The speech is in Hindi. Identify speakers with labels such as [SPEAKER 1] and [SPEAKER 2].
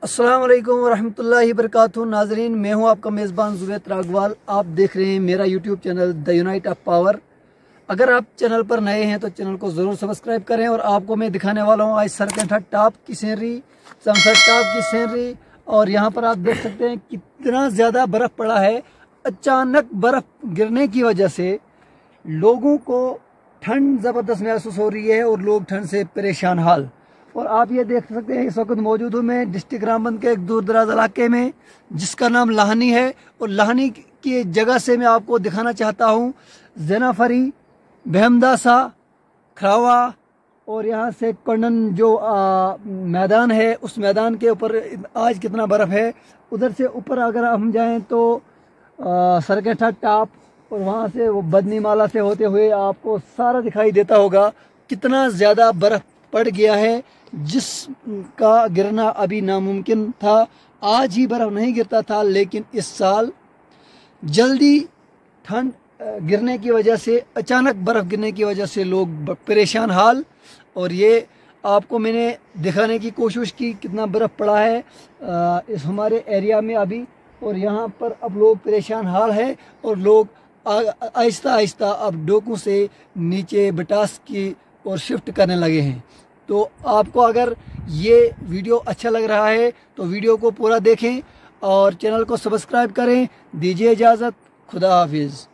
[SPEAKER 1] अस्सलाम वालेकुम वरहमतुल्लाहि वबरकातुहू। नाजरीन, मैं हूं आपका मेज़बान जुबैद रागवाल। आप देख रहे हैं मेरा YouTube channel the unite of power. अगर आप चैनल पर नए हैं तो चैनल को ज़रूर सब्सक्राइब करें। और आपको मैं दिखाने वाला हूं आज सरकंठा टॉप की सीनरी, सनसेट टॉप की सीनरी। और यहाँ पर आप देख सकते हैं कितना ज़्यादा बर्फ़ पड़ा है। अचानक बर्फ़ गिरने की वजह से लोगों को ठंड ज़बरदस्त महसूस हो रही है और लोग ठंड से परेशान हाल। और आप ये देख सकते हैं इस वक्त मौजूद हूँ मैं डिस्ट्रिक्ट रामबन के एक दूर दराज इलाके में जिसका नाम लाहनी है। और लाहनी की जगह से मैं आपको दिखाना चाहता हूँ जनाफरी, बहमदासा, खरावा और यहाँ से कंडन जो मैदान है, उस मैदान के ऊपर आज कितना बर्फ़ है। उधर से ऊपर अगर हम जाएं तो सरकंठा टॉप और वहाँ से वो बदनीमाला से होते हुए आपको सारा दिखाई देता होगा कितना ज़्यादा बर्फ़ पड़ गया है, जिसका गिरना अभी नामुमकिन था। आज ही बर्फ़ नहीं गिरता था, लेकिन इस साल जल्दी ठंड गिरने की वजह से, अचानक बर्फ़ गिरने की वजह से लोग परेशान हाल। और ये आपको मैंने दिखाने की कोशिश की कितना बर्फ़ पड़ा है इस हमारे एरिया में अभी। और यहाँ पर अब लोग परेशान हाल है और लोग आहिस्ता आहिस्ता अब डोकों से नीचे बटास की और शिफ्ट करने लगे हैं। तो आपको अगर ये वीडियो अच्छा लग रहा है तो वीडियो को पूरा देखें और चैनल को सब्सक्राइब करें। दीजिए इजाज़त। खुदा हाफिज़।